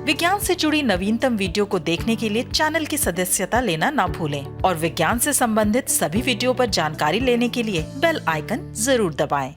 विज्ञान से जुड़ी नवीनतम वीडियो को देखने के लिए चैनल की सदस्यता लेना ना भूलें और विज्ञान से संबंधित सभी वीडियो पर जानकारी लेने के लिए बेल आइकन जरूर दबाएं।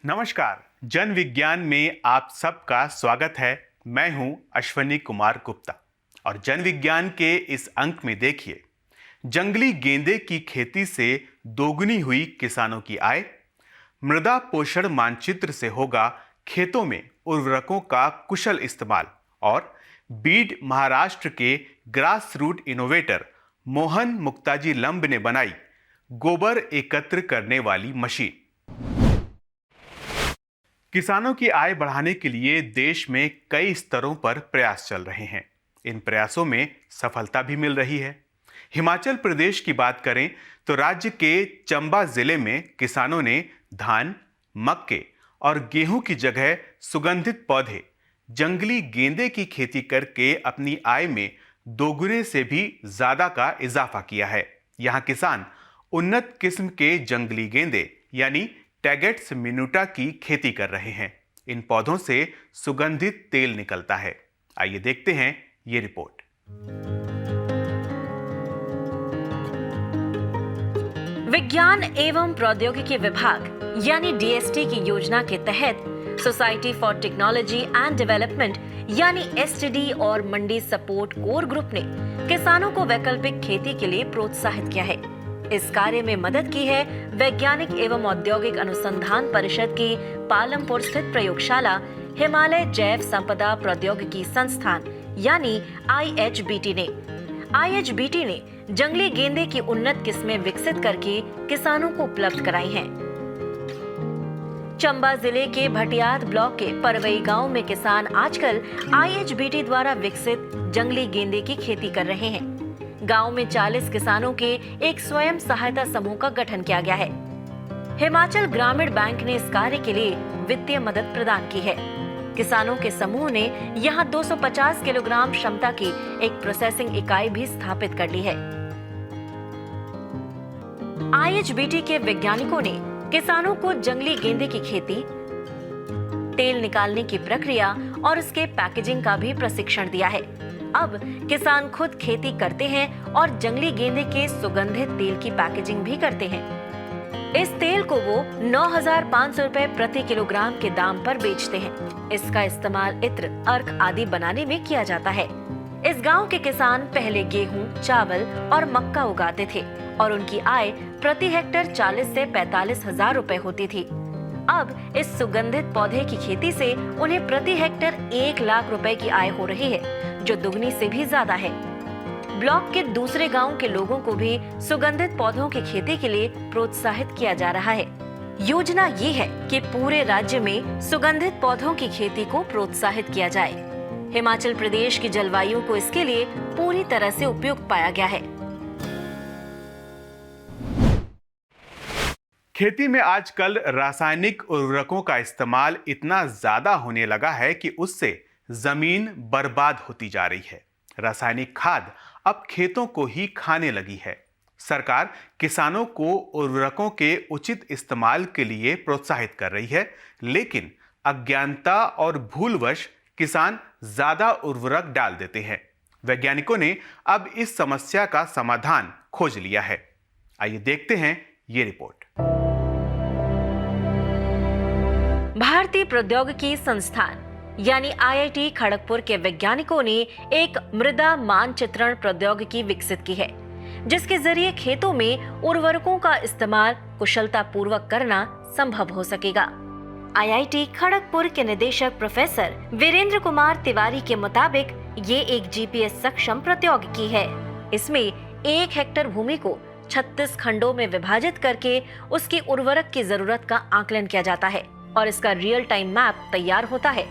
नमस्कार, जन विज्ञान में आप सबका स्वागत है। मैं हूं अश्वनी कुमार गुप्ता और जन विज्ञान के इस अंक में देखिए, जंगली गेंदे की खेती से दोगुनी हुई किसानों की आय, मृदा पोषण मानचित्र से होगा खेतों में उर्वरकों का कुशल इस्तेमाल और बीड महाराष्ट्र के ग्रास रूट इनोवेटर मोहन मुक्ताजी लंब ने बनाई गोबर एकत्र करने वाली मशीन। किसानों की आय बढ़ाने के लिए देश में कई स्तरों पर प्रयास चल रहे हैं। इन प्रयासों में सफलता भी मिल रही है। हिमाचल प्रदेश की बात करें तो राज्य के चंबा जिले में किसानों ने धान, मक्के और गेहूं की जगह सुगंधित पौधे जंगली गेंदे की खेती करके अपनी आय में दोगुने से भी ज्यादा का इजाफा किया है। यहाँ किसान उन्नत किस्म के जंगली गेंदे यानी टैगेट्स मिनुटा की खेती कर रहे हैं। इन पौधों से सुगंधित तेल निकलता है। आइए देखते हैं ये रिपोर्ट। विज्ञान एवं प्रौद्योगिकी विभाग यानी डीएसटी की योजना के तहत society for technology and development यानी एसटीडी और मंडी सपोर्ट कोर ग्रुप ने किसानों को वैकल्पिक खेती के लिए प्रोत्साहित किया है। इस कार्य में मदद की है वैज्ञानिक एवं औद्योगिक अनुसंधान परिषद की पालमपुर स्थित प्रयोगशाला हिमालय जैव संपदा प्रौद्योगिकी संस्थान यानी IHBT ने। IHBT ने जंगली गेंदे की उन्नत किस्में विकसित करके किसानों को उपलब्ध कराई हैं। चंबा जिले के भटियात ब्लॉक के परवई गांव में किसान आजकल IHBT द्वारा विकसित जंगली गेंदे की खेती कर रहे हैं। गांव में 40 किसानों के एक स्वयं सहायता समूह का गठन किया गया है। हिमाचल ग्रामीण बैंक ने इस कार्य के लिए वित्तीय मदद प्रदान की है। किसानों के समूह ने यहां 250 किलोग्राम क्षमता की एक प्रोसेसिंग इकाई भी स्थापित कर ली है। IHBT के वैज्ञानिकों ने किसानों को जंगली गेंदे की खेती, तेल निकालने की प्रक्रिया और उसके पैकेजिंग का भी प्रशिक्षण दिया है। अब किसान खुद खेती करते हैं और जंगली गेंदे के सुगंधित तेल की पैकेजिंग भी करते हैं। इस तेल को वो 9,500 रुपए प्रति किलोग्राम के दाम पर बेचते हैं। इसका इस्तेमाल इत्र, अर्क आदि बनाने में किया जाता है। इस गांव के किसान पहले गेहूं, चावल और मक्का उगाते थे और उनकी आय प्रति हेक्टेयर 40 से 45 हजार रुपए होती थी। अब इस सुगंधित पौधे की खेती से उन्हें प्रति हेक्टेयर 1 लाख रुपए की आय हो रही है, जो दुगनी से भी ज्यादा है। ब्लॉक के दूसरे गांव के लोगों को भी सुगंधित पौधों की खेती के लिए प्रोत्साहित किया जा रहा है। योजना ये है कि पूरे राज्य में सुगंधित पौधों की खेती को प्रोत्साहित किया जाए। हिमाचल प्रदेश की जलवायु को इसके लिए पूरी तरह से उपयुक्त पाया गया है। खेती में आजकल रासायनिक उर्वरकों का इस्तेमाल इतना ज्यादा होने लगा है कि उससे जमीन बर्बाद होती जा रही है। रासायनिक खाद अब खेतों को ही खाने लगी है। सरकार किसानों को उर्वरकों के उचित इस्तेमाल के लिए प्रोत्साहित कर रही है, लेकिन अज्ञानता और भूलवश किसान ज्यादा उर्वरक डाल देते हैं। वैज्ञानिकों ने अब इस समस्या का समाधान खोज लिया है। आइए देखते हैं ये रिपोर्ट। भारतीय प्रौद्योगिकी संस्थान यानी IIT खड़गपुर के वैज्ञानिकों ने एक मृदा मानचित्रण प्रौद्योगिकी विकसित की है, जिसके जरिए खेतों में उर्वरकों का इस्तेमाल कुशलता पूर्वक करना संभव हो सकेगा। IIT खड़गपुर के निदेशक प्रोफेसर वीरेंद्र कुमार तिवारी के मुताबिक ये एक GPS सक्षम प्रौद्योगिकी है। इसमें 1 हेक्टेयर भूमि को 36 खंडों में विभाजित करके उसकी उर्वरक की जरूरत का आकलन किया जाता है और इसका रियल टाइम मैप तैयार होता है।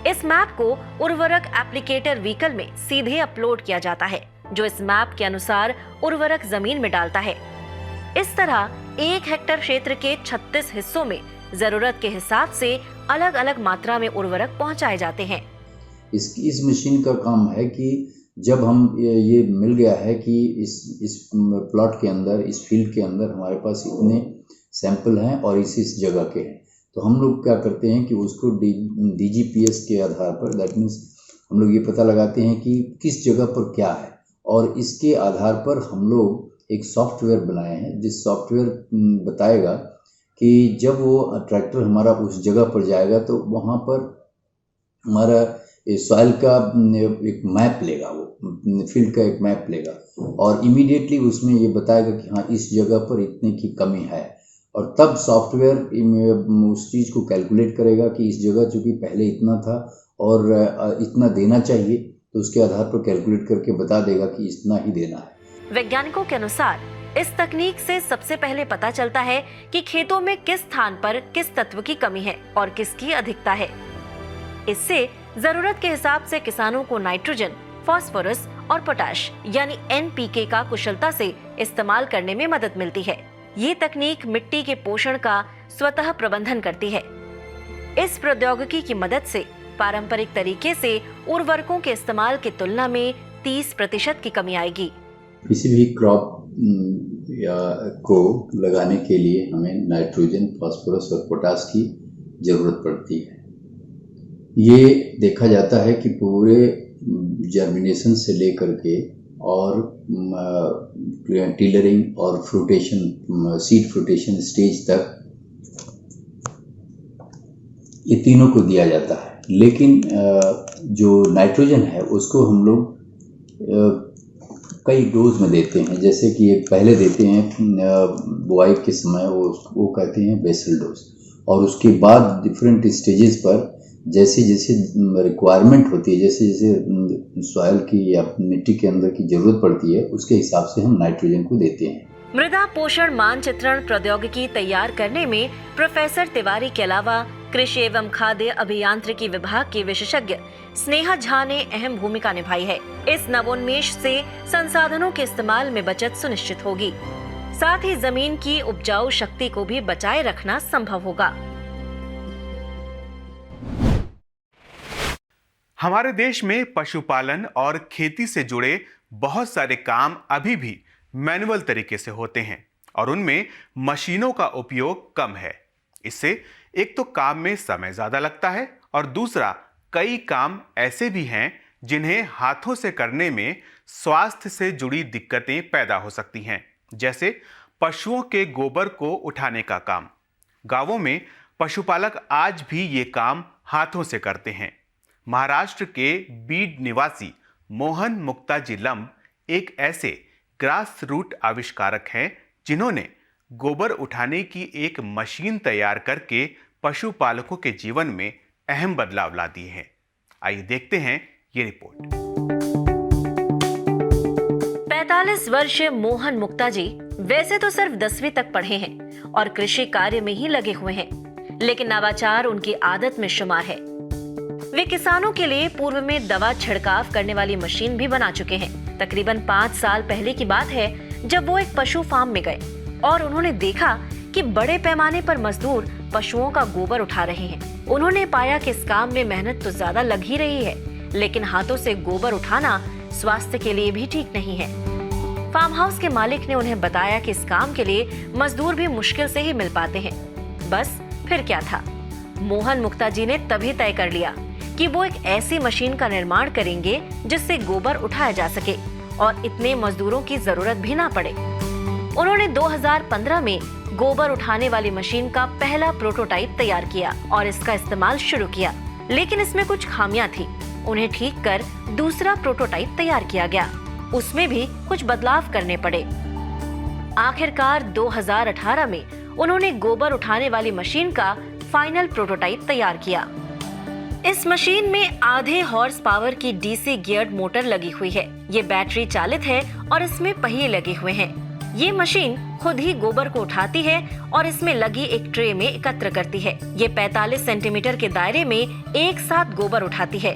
इस मैप को उर्वरक एप्लीकेटर व्हीकल में सीधे अपलोड किया जाता है, जो इस मैप के अनुसार उर्वरक जमीन में डालता है। इस तरह 1 हेक्टेयर क्षेत्र के 36 हिस्सों में जरूरत के हिसाब से अलग अलग मात्रा में उर्वरक पहुंचाए जाते हैं। इस मशीन का काम है कि जब हम ये मिल गया है कि इस प्लॉट के अंदर, इस फील्ड के अंदर हमारे पास इतने सैंपल हैं और इस जगह के हैं, तो हम लोग क्या करते हैं कि उसको DGPS के आधार पर, दैट मीन्स हम लोग ये पता लगाते हैं कि किस जगह पर क्या है, और इसके आधार पर हम लोग एक सॉफ्टवेयर बनाए हैं जिस सॉफ्टवेयर बताएगा कि जब वो ट्रैक्टर हमारा उस जगह पर जाएगा तो वहाँ पर हमारा सॉइल का एक मैप लेगा, वो फील्ड का एक मैप लेगा और इमीडिएटली उसमें ये बताएगा कि हाँ इस जगह पर इतने की कमी है, और तब सॉफ्टवेयर उस चीज़ को कैलकुलेट करेगा कि इस जगह चूँकि पहले इतना था और इतना देना चाहिए, तो उसके आधार पर कैलकुलेट करके बता देगा कि इतना ही देना है। वैज्ञानिकों के अनुसार इस तकनीक से सबसे पहले पता चलता है कि खेतों में किस स्थान पर किस तत्व की कमी है और किसकी अधिकता है। इससे जरूरत के हिसाब से किसानों को नाइट्रोजन, फास्फोरस और पोटाश यानी NPK का कुशलता से इस्तेमाल करने में मदद मिलती है। ये तकनीक मिट्टी के पोषण का स्वतः प्रबंधन करती है। इस प्रौद्योगिकी की मदद से पारंपरिक तरीके से उर्वरकों के इस्तेमाल की तुलना में 30% की कमी आएगी। किसी भी क्रॉप को लगाने के लिए हमें नाइट्रोजन, फास्फोरस और पोटाश की जरूरत पड़ती है। ये देखा जाता है कि पूरे जर्मिनेशन से लेकर के और टिलरिंग और फ्रूटेशन, सीड फ्रूटेशन स्टेज तक ये तीनों को दिया जाता है। लेकिन जो नाइट्रोजन है उसको हम लोग कई डोज में देते हैं, जैसे कि पहले देते हैं बुआई के समय, वो कहते हैं बेसल डोज, और उसके बाद डिफरेंट स्टेजेस पर जैसे जैसे रिक्वायरमेंट होती है, जैसे जैसे सॉइल की या मिट्टी के अंदर की जरूरत पड़ती है, उसके हिसाब से हम नाइट्रोजन को देते हैं। मृदा पोषण मानचित्रण प्रौद्योगिकी तैयार करने में प्रोफेसर तिवारी के अलावा कृषि एवं खाद्य अभियांत्रिकी विभाग के विशेषज्ञ स्नेहा झा ने अहम भूमिका निभाई है। इस नवोन्मेष से संसाधनों के इस्तेमाल में बचत सुनिश्चित होगी, साथ ही जमीन की उपजाऊ शक्ति को भी बचाए रखना संभव होगा। हमारे देश में पशुपालन और खेती से जुड़े बहुत सारे काम अभी भी मैनुअल तरीके से होते हैं और उनमें मशीनों का उपयोग कम है। इससे एक तो काम में समय ज्यादा लगता है और दूसरा कई काम ऐसे भी हैं जिन्हें हाथों से करने में स्वास्थ्य से जुड़ी दिक्कतें पैदा हो सकती हैं, जैसे पशुओं के गोबर को उठाने का काम। गांवों में पशुपालक आज भी ये काम हाथों से करते हैं। महाराष्ट्र के बीड निवासी मोहन मुक्ताजी लंब एक ऐसे ग्रास रूट आविष्कारक हैं जिन्होंने गोबर उठाने की एक मशीन तैयार करके पशुपालकों के जीवन में अहम बदलाव ला दिए हैं। आइए देखते हैं ये रिपोर्ट। 45 वर्षीय मोहन मुक्ताजी वैसे तो सिर्फ 10वीं तक पढ़े हैं और कृषि कार्य में ही लगे हुए हैं, लेकिन नवाचार उनकी आदत में शुमार है। वे किसानों के लिए पूर्व में दवा छिड़काव करने वाली मशीन भी बना चुके हैं। तकरीबन 5 साल पहले की बात है जब वो एक पशु फार्म में गए और उन्होंने देखा कि बड़े पैमाने पर मजदूर पशुओं का गोबर उठा रहे हैं। उन्होंने पाया कि इस काम में मेहनत तो ज्यादा लग ही रही है, लेकिन हाथों से गोबर उठाना स्वास्थ्य के लिए भी ठीक नहीं है। फार्म हाउस के मालिक ने उन्हें बताया कि इस काम के लिए मजदूर भी मुश्किल से ही मिल पाते हैं। बस फिर क्या था, मोहन मुक्ताजी ने तभी तय कर लिया कि वो एक ऐसी मशीन का निर्माण करेंगे जिससे गोबर उठाया जा सके और इतने मजदूरों की जरूरत भी ना पड़े। उन्होंने 2015 में गोबर उठाने वाली मशीन का पहला प्रोटोटाइप तैयार किया और इसका इस्तेमाल शुरू किया, लेकिन इसमें कुछ खामियां थी। उन्हें ठीक कर दूसरा प्रोटोटाइप तैयार किया गया, उसमें भी कुछ बदलाव करने पड़े। आखिरकार 2018 में उन्होंने गोबर उठाने वाली मशीन का फाइनल प्रोटोटाइप तैयार किया। इस मशीन में आधे हॉर्स पावर की डीसी गियर्ड मोटर लगी हुई है। ये बैटरी चालित है और इसमें पहिए लगे हुए हैं। ये मशीन खुद ही गोबर को उठाती है और इसमें लगी एक ट्रे में एकत्र करती है। ये 45 सेंटीमीटर के दायरे में एक साथ गोबर उठाती है।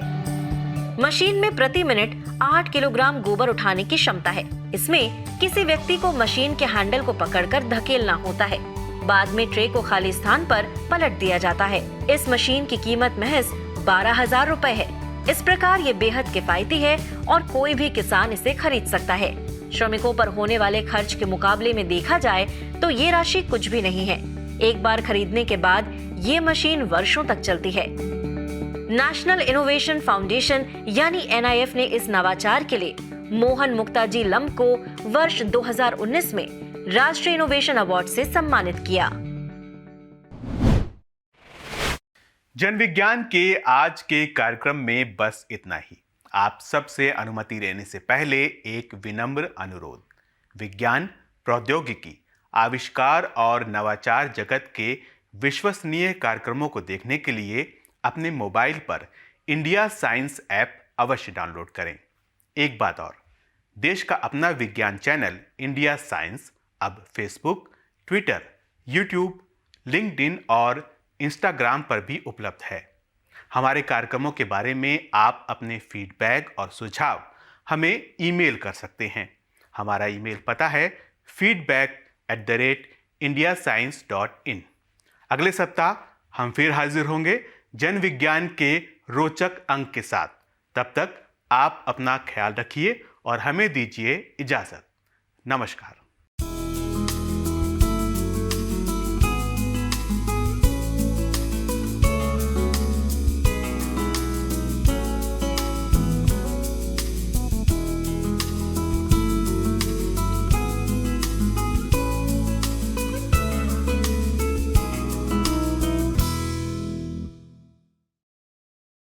मशीन में प्रति मिनट 8 किलोग्राम गोबर उठाने की क्षमता है। इसमें किसी व्यक्ति को मशीन के हैंडल को पकड़कर धकेलना होता है। बाद में ट्रे को खाली स्थान पर पलट दिया जाता है। इस मशीन की कीमत महज 12,000 रुपए है। इस प्रकार ये बेहद किफायती है और कोई भी किसान इसे खरीद सकता है। श्रमिकों पर होने वाले खर्च के मुकाबले में देखा जाए तो ये राशि कुछ भी नहीं है। एक बार खरीदने के बाद ये मशीन वर्षों तक चलती है। नेशनल इनोवेशन फाउंडेशन यानी NIF ने इस नवाचार के लिए मोहन मुक्ताजी लम्ब को वर्ष 2019 में राष्ट्रीय इनोवेशन अवार्ड से सम्मानित किया। जन विज्ञान के आज के कार्यक्रम में बस इतना ही। आप सबसे अनुमति लेने से पहले एक विनम्र अनुरोध। विज्ञान, प्रौद्योगिकी, आविष्कार और नवाचार जगत के विश्वसनीय कार्यक्रमों को देखने के लिए अपने मोबाइल पर इंडिया साइंस ऐप अवश्य डाउनलोड करें। एक बात और, देश का अपना विज्ञान चैनल इंडिया साइंस अब फेसबुक, ट्विटर, यूट्यूब, लिंक्डइन और इंस्टाग्राम पर भी उपलब्ध है। हमारे कार्यक्रमों के बारे में आप अपने फीडबैक और सुझाव हमें ईमेल कर सकते हैं। हमारा ईमेल पता है feedback@indiascience.in। अगले सप्ताह हम फिर हाजिर होंगे जन विज्ञान के रोचक अंक के साथ। तब तक आप अपना ख्याल रखिए और हमें दीजिए इजाजत। नमस्कार।